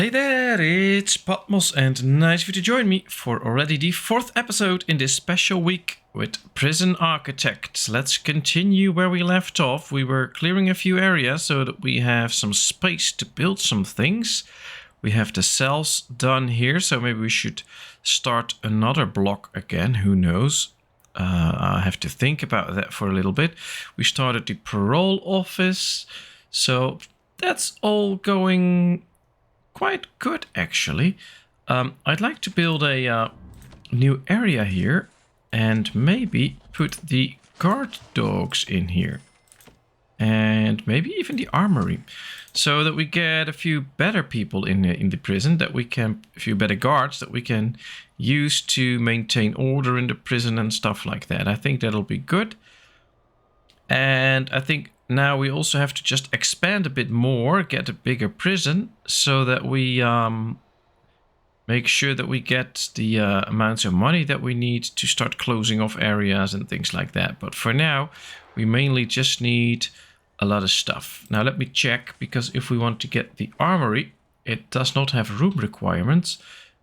Hey there, it's Patmos and nice of you to join me for already the 4th episode in this special week with Prison Architects. Let's continue where we left off. We were clearing a few areas so that we have some space to build some things. We have the cells done here, so maybe we should start another block again, who knows. I have to think about that for a little bit. We started the parole office, so that's all going quite good, actually. I'd like to build a new area here and maybe put the guard dogs in here. And maybe even the armory. So that we get a few better people in the prison, that we can, a few better guards that we can use to maintain order in the prison and stuff like that. I think that'll be good. And I think now we also have to just expand a bit more, get a bigger prison, so that we make sure that we get the amounts of money that we need to start closing off areas and things like that. But for now, we mainly just need a lot of stuff. Now let me check, because if we want to get the armory, it does not have room requirements,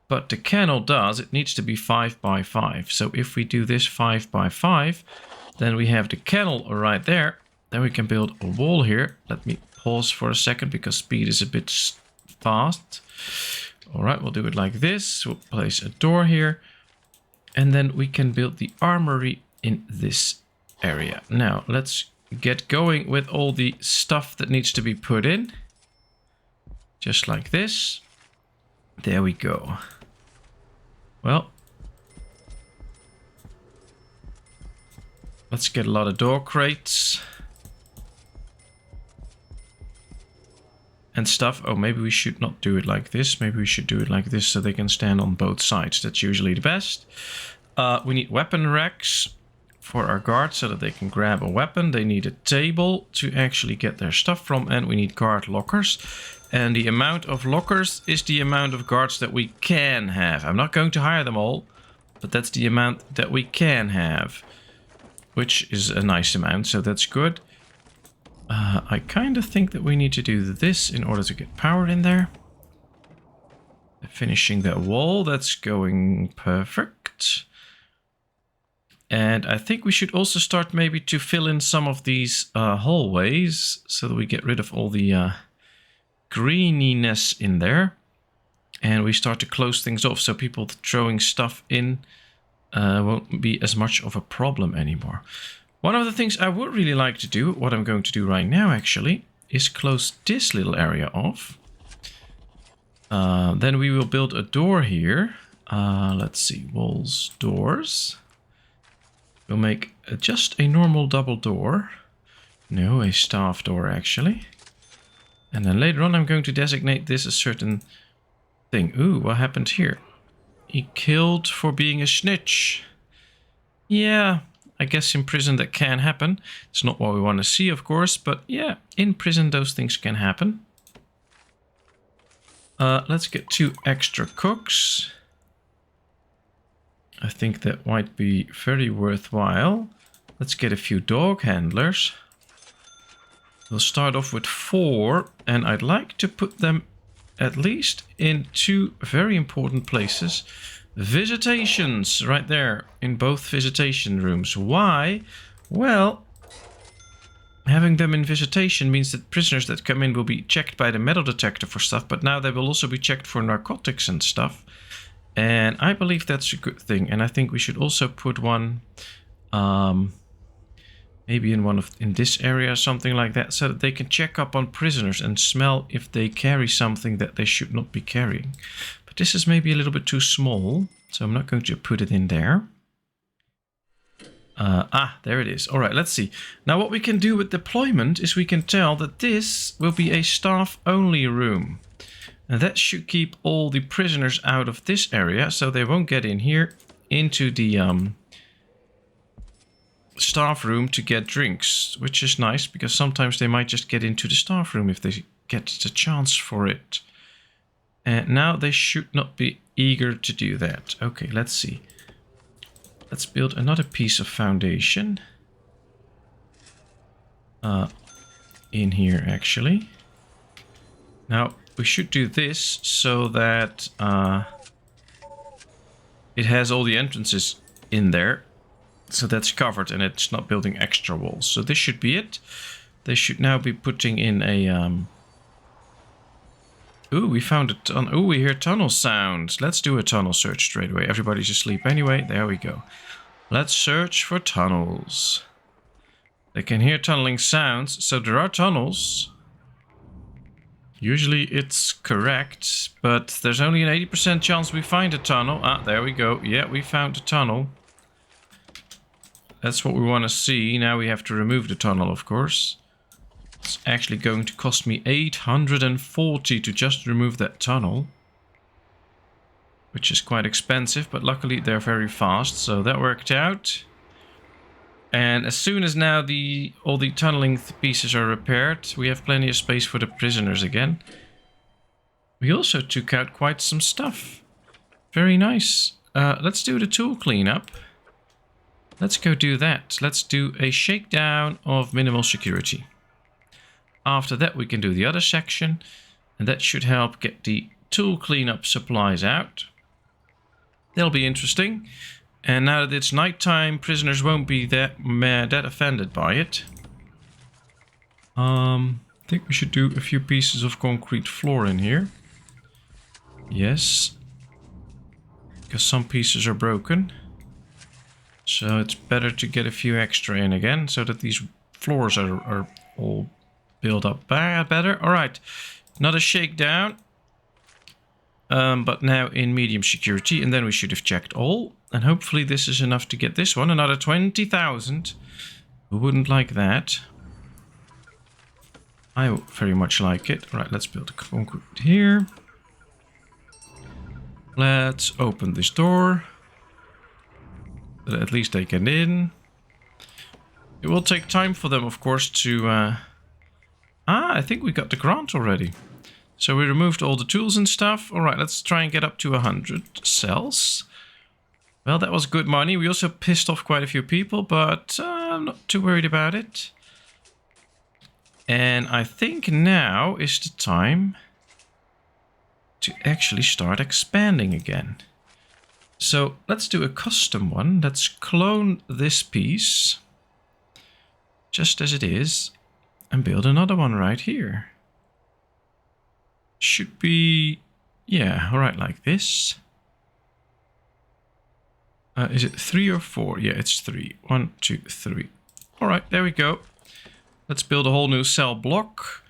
but the kennel does. It needs to be 5 by 5. So if we do this 5 by 5, then we have the kennel right there. Then we can build a wall here. Let me pause for a second because speed is a bit fast. All right, we'll do it like this. We'll place a door here. And then we can build the armory in this area. Now, let's get going with all the stuff that needs to be put in. Just like this. There we go. Well, let's get a lot of door crates and stuff. Oh, maybe we should not do it like this. Maybe we should do it like this so they can stand on both sides. That's usually the best. We need weapon racks for our guards so that they can grab a weapon. They need a table to actually get their stuff from, and we need guard lockers. And the amount of lockers is the amount of guards that we can have. I'm not going to hire them all, but that's the amount that we can have, which is a nice amount, so that's good. I kind of think that we need to do this in order to get power in there. Finishing that wall, that's going perfect. And I think we should also start maybe to fill in some of these hallways so that we get rid of all the greeniness in there. And we start to close things off so people throwing stuff in won't be as much of a problem anymore. One of the things I would really like to do, what I'm going to do right now actually, is close this little area off. Then we will build a door here. Let's see, walls, doors. We'll make just a normal double door. No, a staff door actually. And then later on I'm going to designate this a certain thing. Ooh, what happened here? He killed for being a snitch. Yeah, I guess in prison that can happen. It's not what we want to see, of course, but yeah, in prison those things can happen. Let's get 2 extra cooks. I think that might be very worthwhile. Let's get a few dog handlers. We'll start off with 4, and I'd like to put them at least in 2 very important places. Visitations, right there, in both visitation rooms. Why? Well, having them in visitation means that prisoners that come in will be checked by the metal detector for stuff, but now they will also be checked for narcotics and stuff. And I believe that's a good thing. And I think we should also put one, maybe in this area or something like that, so that they can check up on prisoners and smell if they carry something that they should not be carrying. But this is maybe a little bit too small, so I'm not going to put it in there. There it is. All right, let's see. Now what we can do with deployment is we can tell that this will be a staff-only room. And that should keep all the prisoners out of this area, so they won't get in here into the staff room to get drinks, which is nice because sometimes they might just get into the staff room if they get the chance for it. And now they should not be eager to do that. Okay, let's see. Let's build another piece of foundation in here actually. Now we should do this so that it has all the entrances in there. So that's covered and it's not building extra walls. So this should be it. They should now be putting in a... Ooh, we found a tunnel. Ooh, we hear tunnel sounds. Let's do a tunnel search straight away. Everybody's asleep anyway. There we go. Let's search for tunnels. They can hear tunneling sounds, so there are tunnels. Usually it's correct, but there's only an 80% chance we find a tunnel. Ah, there we go. Yeah, we found a tunnel. That's what we want to see. Now we have to remove the tunnel, of course. It's actually going to cost me 840 to just remove that tunnel. Which is quite expensive, but luckily they're very fast, so that worked out. And as soon as now all the tunneling pieces are repaired, we have plenty of space for the prisoners again. We also took out quite some stuff. Very nice. Let's do the tool cleanup. Let's go do that. Let's do a shakedown of minimal security. After that we can do the other section, and that should help get the tool cleanup supplies out. That'll be interesting. And now that it's nighttime, prisoners won't be that offended by it. I think we should do a few pieces of concrete floor in here. Yes. Because some pieces are broken. So it's better to get a few extra in again, so that these floors are all built up better. Alright, not a shakedown. But now in medium security, and then we should have checked all. And hopefully this is enough to get this one. Another 20,000. Who wouldn't like that? I very much like it. Alright, let's build a concrete here. Let's open this door. At least they get in. It will take time for them, of course, to... I think we got the grant already. So we removed all the tools and stuff. Alright, let's try and get up to 100 cells. Well, that was good money. We also pissed off quite a few people, but I'm not too worried about it. And I think now is the time to actually start expanding again. So let's do a custom one. Let's clone this piece just as it is and build another one right here. Should be, yeah, all right, like this. Is it 3 or 4? Yeah, it's 3. 1, 2, 3. All right, there we go. Let's build a whole new cell block.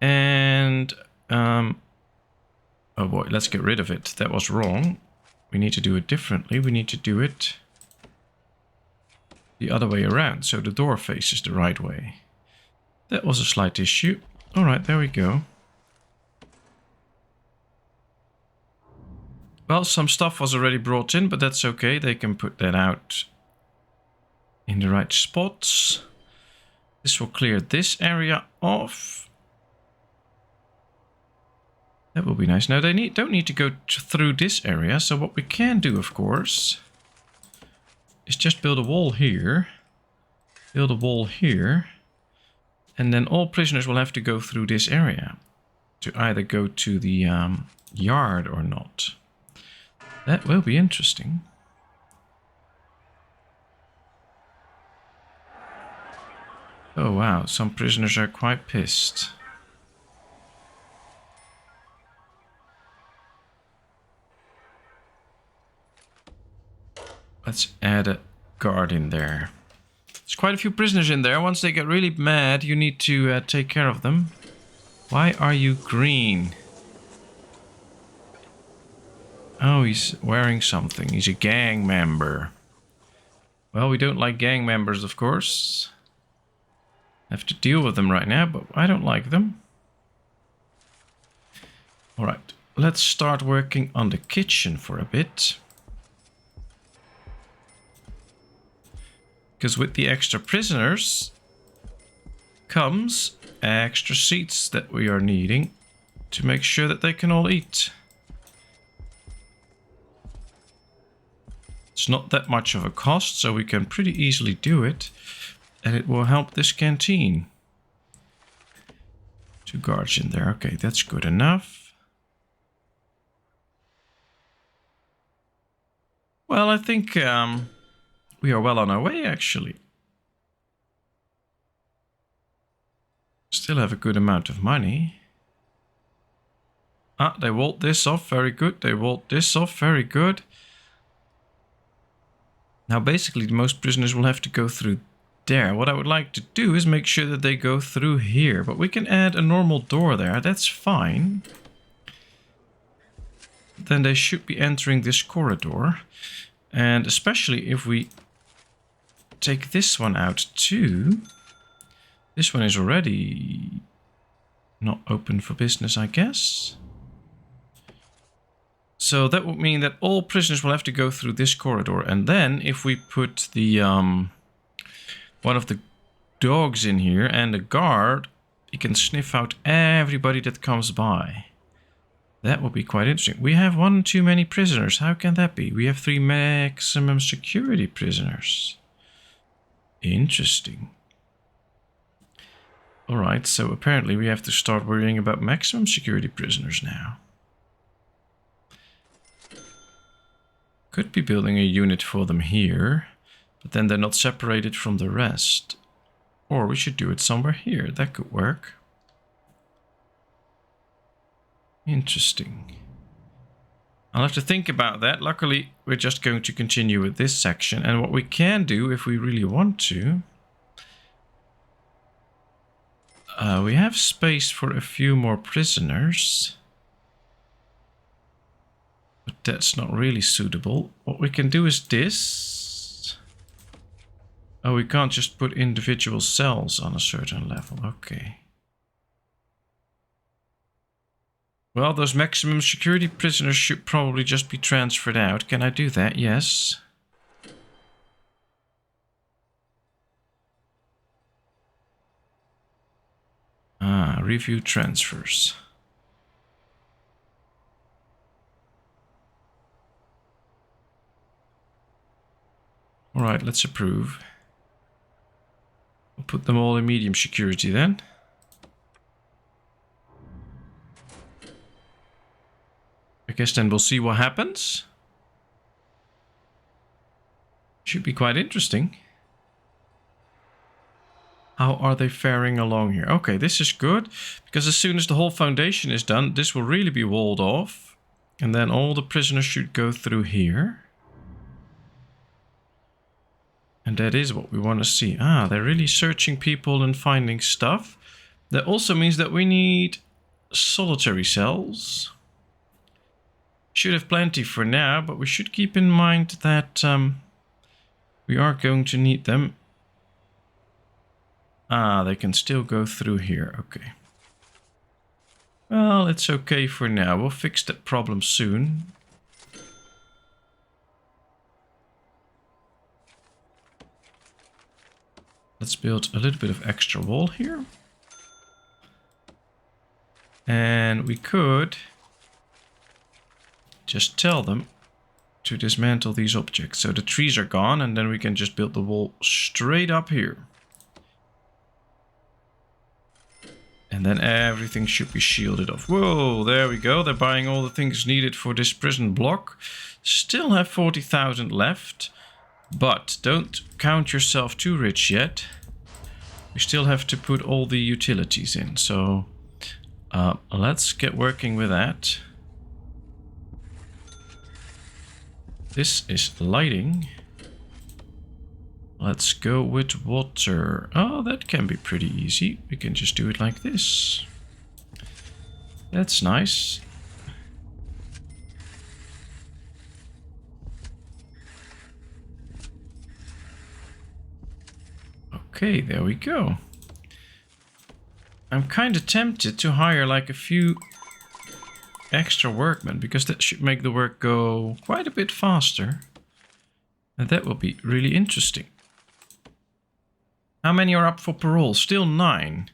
And, oh boy, let's get rid of it. That was wrong. We need to do it differently. We need to do it the other way around, so the door faces the right way. That was a slight issue. All right, there we go. Well, some stuff was already brought in, but that's okay. They can put that out in the right spots. This will clear this area off. That will be nice. Now, they don't need to go through this area, so what we can do, of course, is just build a wall here. Build a wall here. And then all prisoners will have to go through this area to either go to the yard or not. That will be interesting. Oh wow, some prisoners are quite pissed. Let's add a guard in there. There's quite a few prisoners in there. Once they get really mad, you need to take care of them. Why are you green? Oh, he's wearing something. He's a gang member. Well, we don't like gang members, of course. Have to deal with them right now, but I don't like them. Alright, let's start working on the kitchen for a bit. Because with the extra prisoners comes extra seats that we are needing to make sure that they can all eat. It's not that much of a cost, so we can pretty easily do it. And it will help this canteen to 2 guards in there. Okay, that's good enough. Well, I think we are well on our way, actually. Still have a good amount of money. Ah, they walled this off. Very good. They walled this off. Very good. Now, basically, most prisoners will have to go through there. What I would like to do is make sure that they go through here. But we can add a normal door there. That's fine. Then they should be entering this corridor. And especially if we take this one out too. This one is already not open for business, I guess. So that would mean that all prisoners will have to go through this corridor. And then if we put the one of the dogs in here and a guard, he can sniff out everybody that comes by. That would be quite interesting. We have 1 too many prisoners. How can that be? We have 3 maximum security prisoners. Interesting. Alright, so apparently we have to start worrying about maximum security prisoners now. Could be building a unit for them here, but then they're not separated from the rest. Or we should do it somewhere here. That could work. Interesting. I'll have to think about that. Luckily, we're just going to continue with this section. And what we can do, if we really want to... we have space for a few more prisoners. But that's not really suitable. What we can do is this. Oh, we can't just put individual cells on a certain level. Okay. Well, those maximum security prisoners should probably just be transferred out. Can I do that? Yes. Ah, review transfers. All right, let's approve. We'll put them all in medium security then. I guess then we'll see what happens. Should be quite interesting. How are they faring along here? Okay, this is good. Because as soon as the whole foundation is done, this will really be walled off. And then all the prisoners should go through here. And that is what we want to see. Ah, they're really searching people and finding stuff. That also means that we need solitary cells. Should have plenty for now, but we should keep in mind that we are going to need them. Ah, they can still go through here. Okay. Well, it's okay for now. We'll fix that problem soon. Let's build a little bit of extra wall here. And we could just tell them to dismantle these objects. So the trees are gone, and then we can just build the wall straight up here. And then everything should be shielded off. Whoa, there we go. They're buying all the things needed for this prison block. Still have 40,000 left. But don't count yourself too rich yet. We still have to put all the utilities in. So let's get working with that. This is lighting. Let's go with water. Oh, that can be pretty easy. We can just do it like this. That's nice. Okay, there we go. I'm kind of tempted to hire like a few extra workmen, because that should make the work go quite a bit faster. And that will be really interesting. How many are up for parole? Still 9.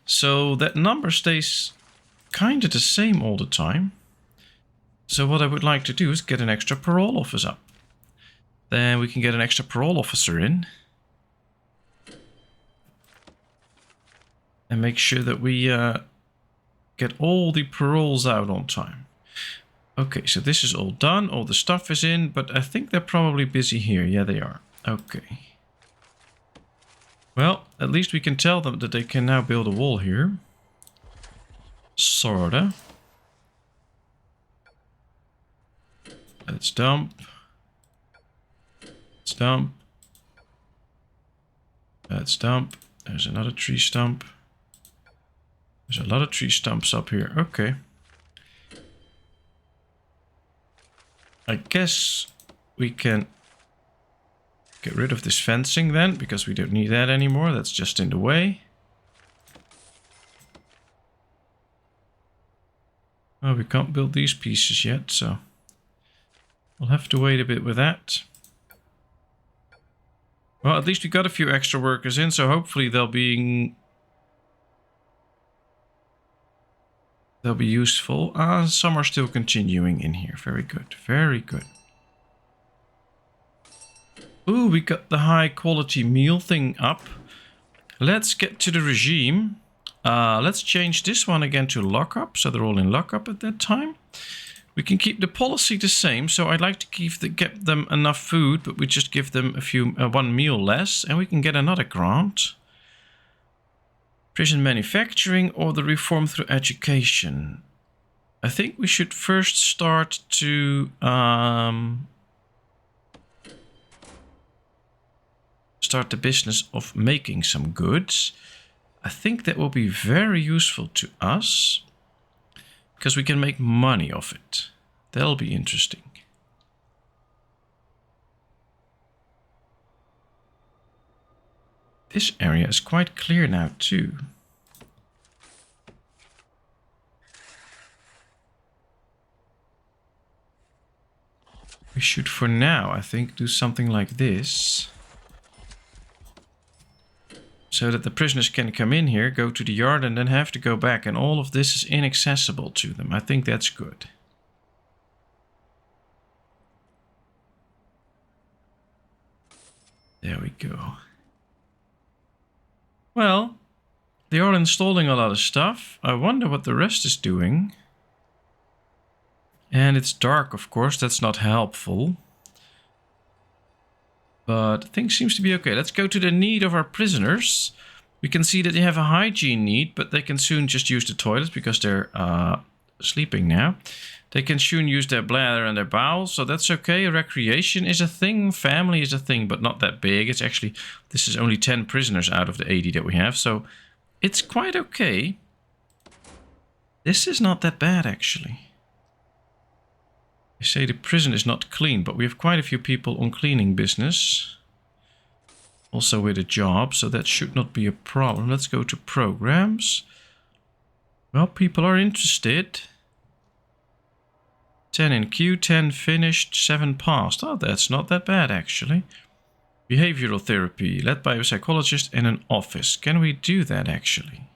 So that number stays kind of the same all the time. So what I would like to do is get an extra parole office up. Then we can get an extra parole officer in. And make sure that we get all the paroles out on time. Okay, so this is all done. All the stuff is in, but I think they're probably busy here. Yeah, they are. Okay. Well, at least we can tell them that they can now build a wall here. Sorta. Let's dump. Let's dump. Let's dump. There's another tree stump. There's a lot of tree stumps up here. Okay. I guess we can get rid of this fencing then, because we don't need that anymore. That's just in the way. Oh, we can't build these pieces yet, so we'll have to wait a bit with that. Well, at least we got a few extra workers in, so hopefully they'll be useful. Some are still continuing in here. Very good, very good. Ooh, we got the high quality meal thing up. Let's get to the regime. Let's change this one again to lockup, so they're all in lockup at that time. We can keep the policy the same, so I'd like to get them enough food, but we just give them one meal less, and we can get another grant. Prison manufacturing or the reform through education. I think we should first start to start the business of making some goods. I think that will be very useful to us, because we can make money off it. That'll be interesting. This area is quite clear now too. We should for now, I think, do something like this. So that the prisoners can come in here, go to the yard, and then have to go back. And all of this is inaccessible to them. I think that's good. There we go. Well, they are installing a lot of stuff. I wonder what the rest is doing. And it's dark, of course. That's not helpful. But things seems to be okay. Let's go to the need of our prisoners. We can see that they have a hygiene need, but they can soon just use the toilets because they're sleeping now. They can soon use their bladder and their bowels, so that's okay. Recreation is a thing, family is a thing, but not that big. It's actually, this is only 10 prisoners out of the 80 that we have, so it's quite okay. This is not that bad, actually. They say the prison is not clean, but we have quite a few people on cleaning business. Also with a job, so that should not be a problem. Let's go to programs. Well, people are interested. 10 in queue, 10 finished, 7 passed. Oh, that's not that bad, actually. Behavioral therapy, led by a psychologist in an office. Can we do that, actually?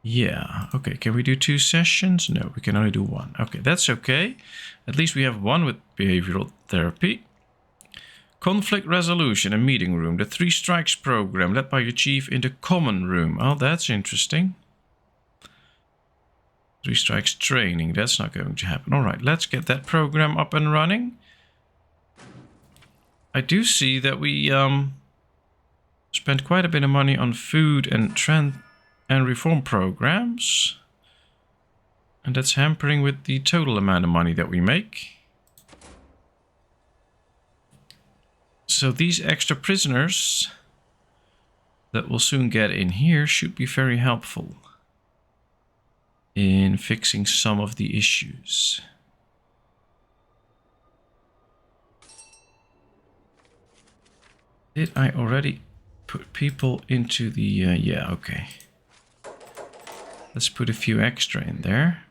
Yeah, okay. Can we do 2 sessions? No, we can only do 1. Okay, that's okay. At least we have 1 with behavioral therapy. Conflict resolution, a meeting room. The 3 strikes program, led by your chief in the common room. Oh, that's interesting. 3 strikes training. That's not going to happen. All right, let's get that program up and running. I do see that we spent quite a bit of money on food and reform programs. And that's hampering with the total amount of money that we make. So these extra prisoners that we'll soon get in here should be very helpful in fixing some of the issues. Did I already put people into the... yeah, okay. Let's put a few extra in there.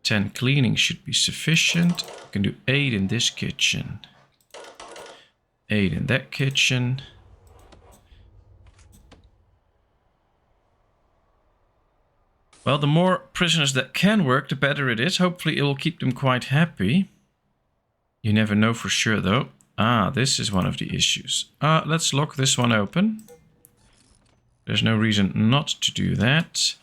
10 cleaning should be sufficient. We can do 8 in this kitchen. 8 in that kitchen. Well, the more prisoners that can work, the better it is. Hopefully it will keep them quite happy. You never know for sure, though. Ah, this is one of the issues. Let's lock this one open. There's no reason not to do that.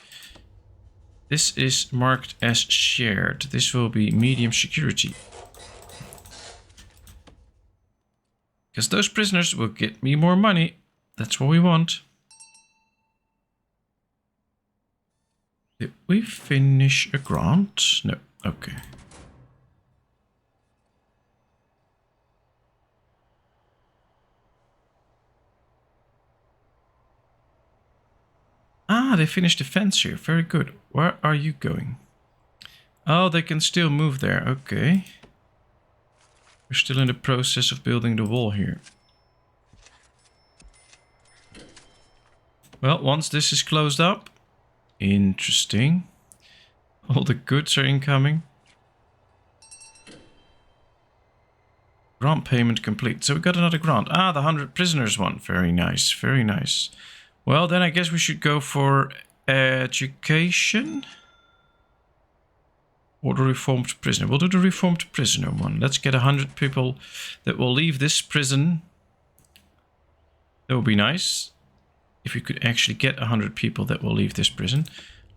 This is marked as shared. This will be medium security. Because those prisoners will get me more money. That's what we want. Did we finish a grant? No. Okay. Ah, they finished the fence here. Very good. Where are you going? Oh, they can still move there. Okay. We're still in the process of building the wall here. Well, once this is closed up... Interesting. All the goods are incoming. Grant payment complete. So we got another grant. Ah, the 100 prisoners one. Very nice. Very nice. Well, then I guess we should go for education. Or the reformed prisoner. We'll do the reformed prisoner one. Let's get 100 people that will leave this prison. That would be nice. If we could actually get 100 people that will leave this prison.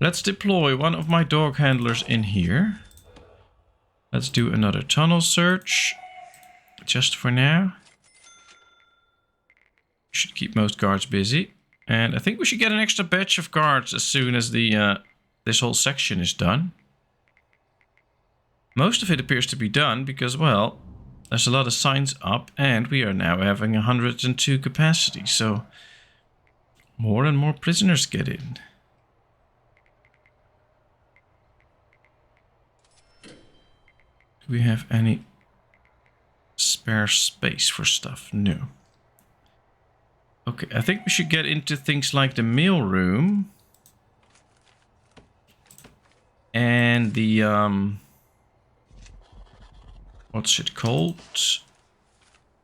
Let's deploy one of my dog handlers in here. Let's do another tunnel search. Just for now. Should keep most guards busy. And I think we should get an extra batch of guards as soon as the this whole section is done. Most of it appears to be done because, well, there's a lot of signs up and we are now having 102 capacity. So more and more prisoners get in. Do we have any spare space for stuff? No. Okay, I think we should get into things like the mail room. And the, what's it called?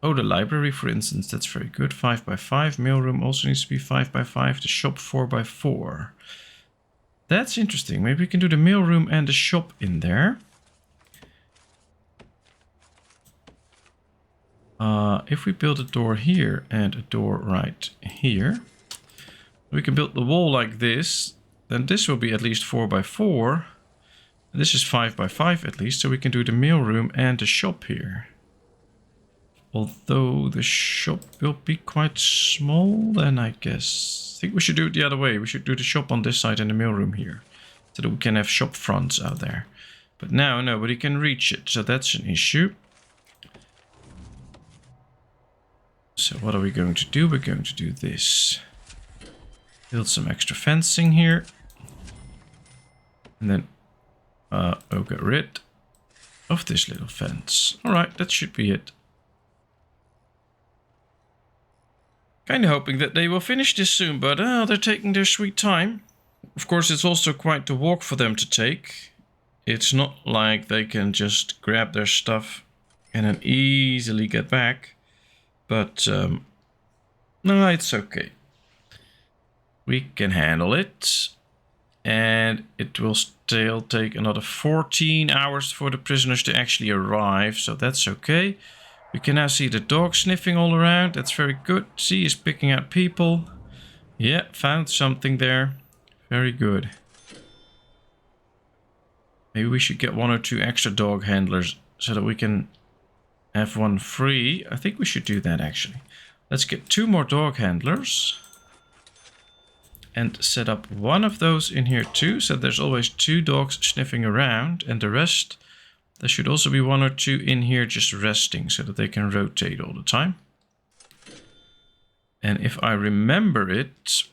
Oh, the library, for instance. That's very good. 5x5. Mailroom also needs to be 5x5. The shop 4x4. That's interesting. Maybe we can do the mailroom and the shop in there. If we build a door here and a door right here, we can build the wall like this. Then this will be at least 4x4. This is 5x5 at least, so we can do the mailroom and the shop here. Although the shop will be quite small, then I guess. I think we should do it the other way. We should do the shop on this side and the mailroom here. So that we can have shop fronts out there. But now nobody can reach it, so that's an issue. So what are we going to do? We're going to do this. Build some extra fencing here. And then we'll get rid of this little fence. Alright, that should be it. Kind of hoping that they will finish this soon, but they're taking their sweet time. Of course, it's also quite the walk for them to take. It's not like they can just grab their stuff and then easily get back. But, no, it's okay. We can handle it. And it will still take another 14 hours for the prisoners to actually arrive. So that's okay. We can now see the dog sniffing all around. That's very good. See, he's picking out people. Yeah, found something there. Very good. Maybe we should get 1 or 2 extra dog handlers so that we can have one free. I think we should do that actually. Let's get 2 more dog handlers. And set up 1 of those in here too. So there's always 2 dogs sniffing around. And the rest, there should also be 1 or 2 in here just resting. So that they can rotate all the time. And if I remember it,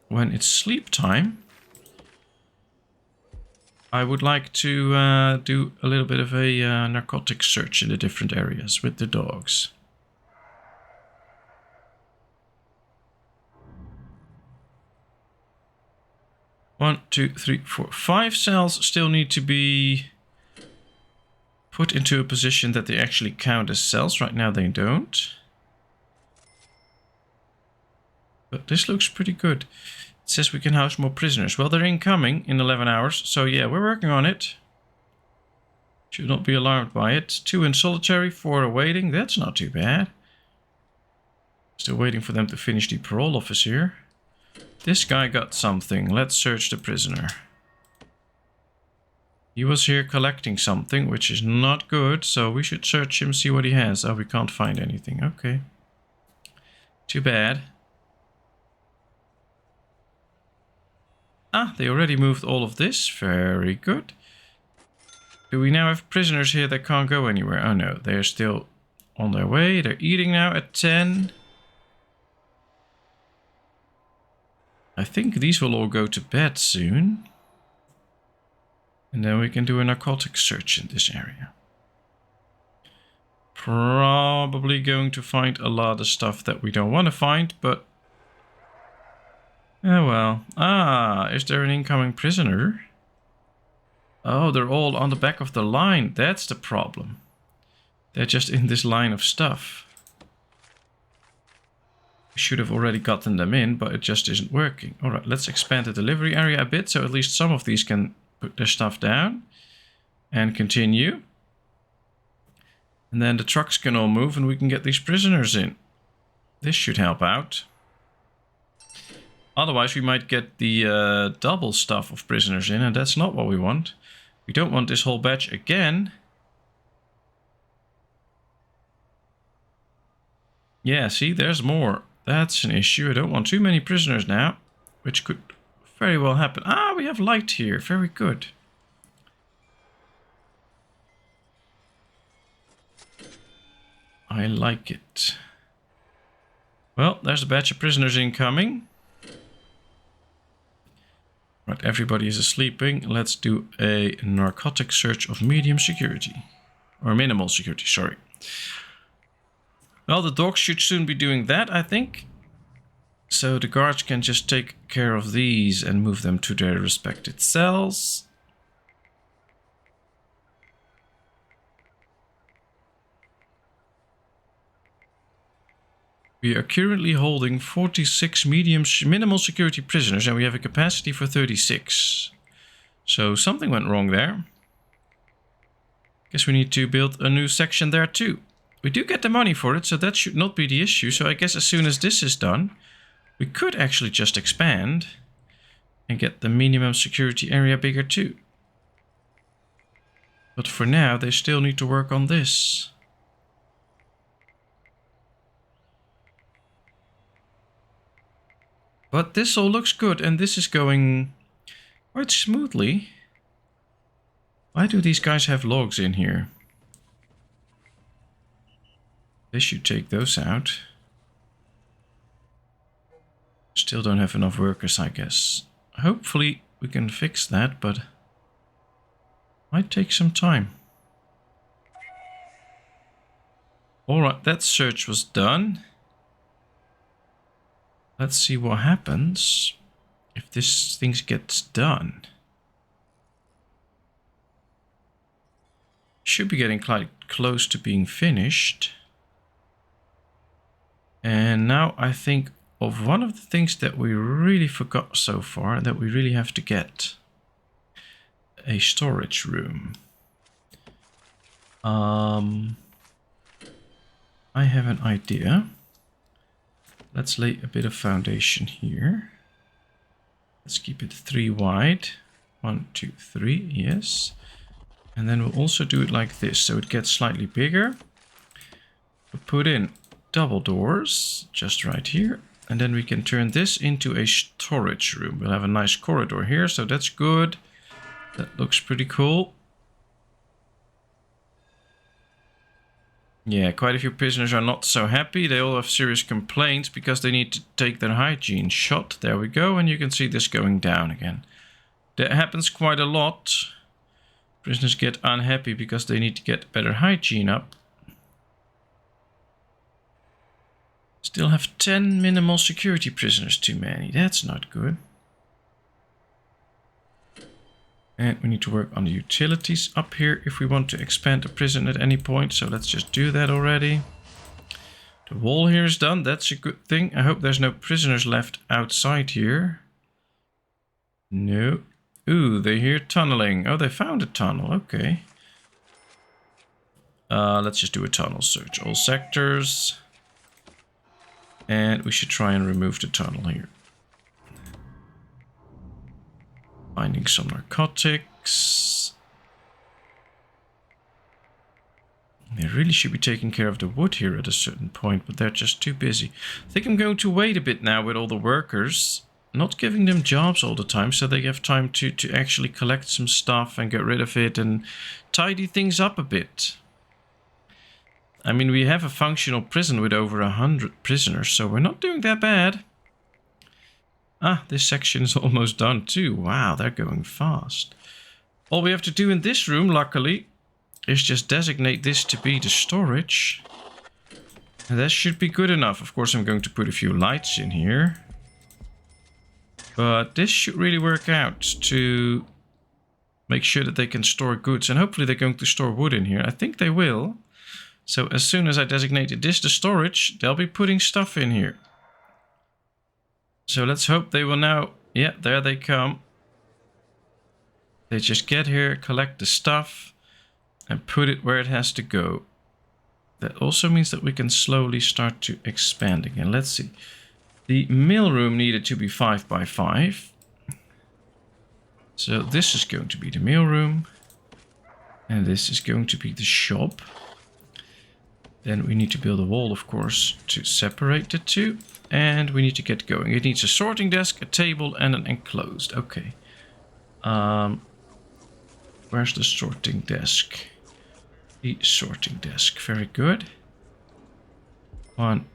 when it's sleep time, I would like to do a little bit of a narcotic search in the different areas with the dogs. One, 2, 3, 4, 5 cells still need to be put into a position that they actually count as cells. Right now they don't. But this looks pretty good. It says we can house more prisoners. Well, they're incoming in 11 hours. So yeah, we're working on it. Should not be alarmed by it. 2 in solitary, 4 awaiting. That's not too bad. Still waiting for them to finish the parole office here. This guy got something. Let's search the prisoner. He was here collecting something, which is not good. So we should search him, see what he has. Oh, we can't find anything. Okay. Too bad. Ah, they already moved all of this. Very good. Do we now have prisoners here that can't go anywhere? Oh no, they're still on their way. They're eating now at 10. I think these will all go to bed soon. And then we can do a narcotic search in this area. Probably going to find a lot of stuff that we don't want to find, but... oh well. Ah, is there an incoming prisoner? Oh, they're all on the back of the line. That's the problem. They're just in this line of stuff. We should have already gotten them in, but it just isn't working. Alright, let's expand the delivery area a bit, so at least some of these can put their stuff down. And continue. And then the trucks can all move and we can get these prisoners in. This should help out. Otherwise we might get the double stuff of prisoners in, and that's not what we want. We don't want this whole batch again. Yeah, see, there's more. That's an issue. I don't want too many prisoners now, which could very well happen. Ah, we have light here. Very good. I like it. Well, there's a batch of prisoners incoming. Right, everybody is sleeping. Let's do a narcotic search of medium security. Or minimal security, sorry. Well, the dogs should soon be doing that, I think. So the guards can just take care of these and move them to their respective cells. We are currently holding 46 minimal security prisoners and we have a capacity for 36. So something went wrong there. Guess we need to build a new section there too. We do get the money for it, so that should not be the issue. So I guess as soon as this is done, we could actually just expand and get the minimum security area bigger too. But for now, they still need to work on this. But this all looks good, and this is going quite smoothly. Why do these guys have logs in here? They should take those out. Still don't have enough workers, I guess. Hopefully we can fix that, but might take some time. Alright, that search was done. Let's see what happens if this thing gets done. Should be getting quite close to being finished. And now I think of one of the things that we really forgot so far that we really have to get. A storage room. I have an idea. Let's lay a bit of foundation here. Let's keep it 3 wide. 1, 2, 3, yes. And then we'll also do it like this, so it gets slightly bigger. We'll put in double doors, just right here. And then we can turn this into a storage room. We'll have a nice corridor here, so that's good. That looks pretty cool. Yeah, quite a few prisoners are not so happy. They all have serious complaints because they need to take their hygiene shot. There we go, and you can see this going down again. That happens quite a lot. Prisoners get unhappy because they need to get better hygiene up. Still have 10 minimal security prisoners too many. That's not good. And we need to work on the utilities up here if we want to expand the prison at any point. So let's just do that already. The wall here is done. That's a good thing. I hope there's no prisoners left outside here. No. Ooh, they hear tunneling. Oh, they found a tunnel. Okay. Let's just do a tunnel search. All sectors. And we should try and remove the tunnel here. Finding some narcotics. really should be taking care of the wood here at a certain point, but they're just too busy. I think I'm going to wait a bit now with all the workers. Not giving them jobs all the time, so they have time to actually collect some stuff and get rid of it and tidy things up a bit. I mean, we have a functional prison with over 100 prisoners, so we're not doing that bad. Ah, this section is almost done too. Wow, they're going fast. All we have to do in this room, luckily, is just designate this to be the storage. And that should be good enough. Of course, I'm going to put a few lights in here. But this should really work out to make sure that they can store goods. And hopefully they're going to store wood in here. I think they will. So as soon as I designated this the storage, they'll be putting stuff in here. So let's hope they will now... Yeah, there they come. They just get here, collect the stuff, and put it where it has to go. That also means that we can slowly start to expand again. Let's see. The mailroom needed to be 5 by 5. So this is going to be the mailroom. And this is going to be the shop. Then we need to build a wall, of course, to separate the two. And we need to get going. It needs a sorting desk, a table, and an enclosed. Okay. Where's the sorting desk? The sorting desk. Very good. 1,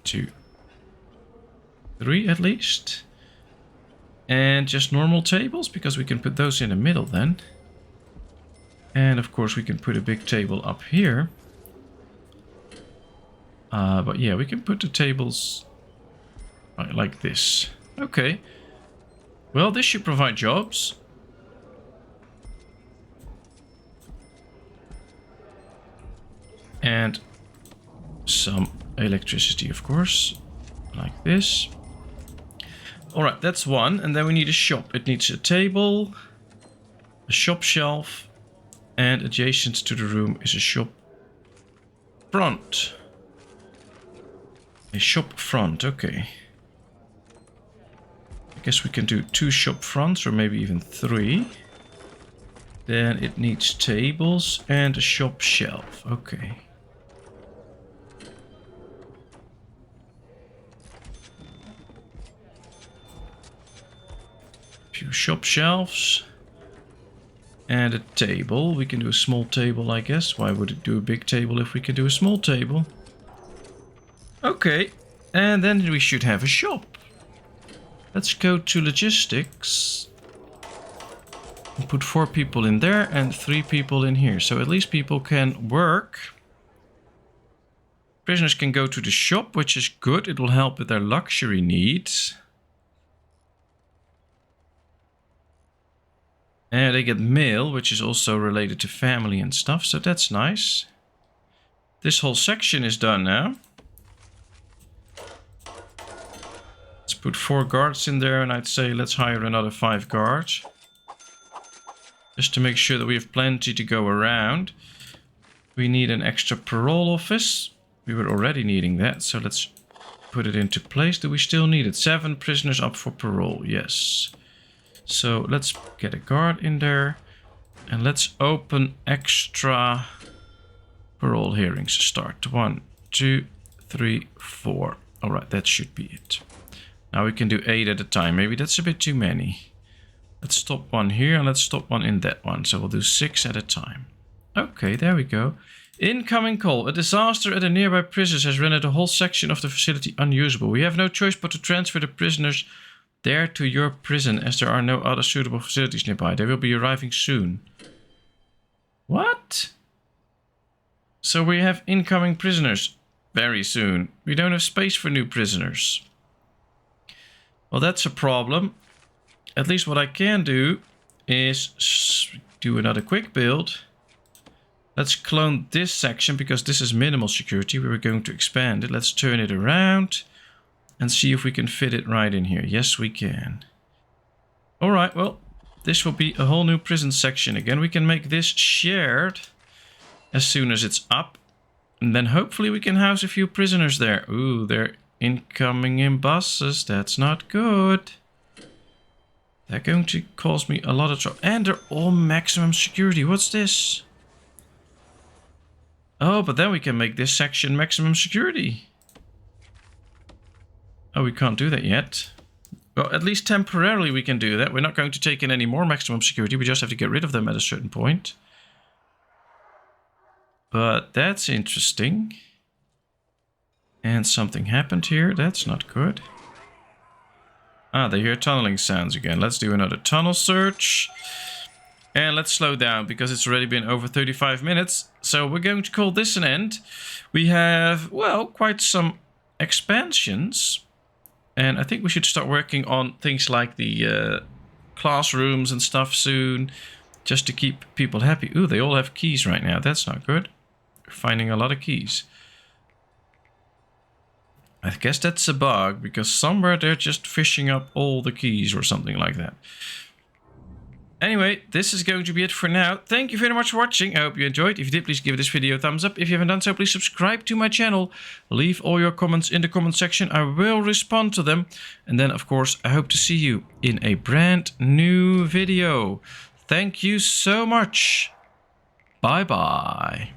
2, 3 at least. And just normal tables, because we can put those in the middle then. And of course we can put a big table up here. But yeah, we can put the tables like this. Okay. Well, this should provide jobs. And some electricity, of course, like this. All right, that's one. And then we need a shop. It needs a table, a shop shelf, and adjacent to the room is a shop front. A shop front, okay. I guess we can do 2 shop fronts or maybe even 3. Then it needs tables and a shop shelf, okay. Few shop shelves and a table. We can do a small table, I guess. Why would it do a big table if we can do a small table? Okay, and then we should have a shop. Let's go to logistics and put 4 people in there and 3 people in here. So at least people can work. Prisoners can go to the shop, which is good. It will help with their luxury needs. And they get mail, which is also related to family and stuff, so that's nice. This whole section is done now. Let's put 4 guards in there, and I'd say let's hire another 5 guards. Just to make sure that we have plenty to go around. We need an extra parole office. We were already needing that, so let's put it into place. Do we still need it? 7 prisoners up for parole, yes. So let's get a guard in there. And let's open extra parole hearings. Start 1, 2, 3, 4. Alright, that should be it. Now we can do 8 at a time. Maybe that's a bit too many. Let's stop 1 here and let's stop 1 in that one. So we'll do 6 at a time. Okay, there we go. Incoming call. A disaster at a nearby prison has rendered a whole section of the facility unusable. We have no choice but to transfer the prisoners there to your prison, as there are no other suitable facilities nearby. They will be arriving soon. What? So we have incoming prisoners very soon. We don't have space for new prisoners. Well, that's a problem. At least what I can do is do another quick build. Let's clone this section because this is minimal security. We were going to expand it. Let's turn it around and see if we can fit it right in here. Yes, we can. Alright, well, this will be a whole new prison section again. We can make this shared as soon as it's up. And then hopefully we can house a few prisoners there. Ooh, they're incoming in buses. That's not good. They're going to cause me a lot of trouble. And they're all maximum security. What's this? Oh, but then we can make this section maximum security. Oh, we can't do that yet. Well, at least temporarily we can do that. We're not going to take in any more maximum security. We just have to get rid of them at a certain point. But that's interesting. And something happened here. That's not good. Ah, they hear tunneling sounds again. Let's do another tunnel search. And let's slow down because it's already been over 35 minutes. So we're going to call this an end. We have, well, quite some expansions. And I think we should start working on things like the classrooms and stuff soon. Just to keep people happy. Ooh, they all have keys right now. That's not good. We're finding a lot of keys. I guess that's a bug, because somewhere they're just fishing up all the keys or something like that. Anyway, this is going to be it for now. Thank you very much for watching. I hope you enjoyed. If you did, please give this video a thumbs up. If you haven't done so, please subscribe to my channel. Leave all your comments in the comment section. I will respond to them. And then, of course, I hope to see you in a brand new video. Thank you so much. Bye-bye.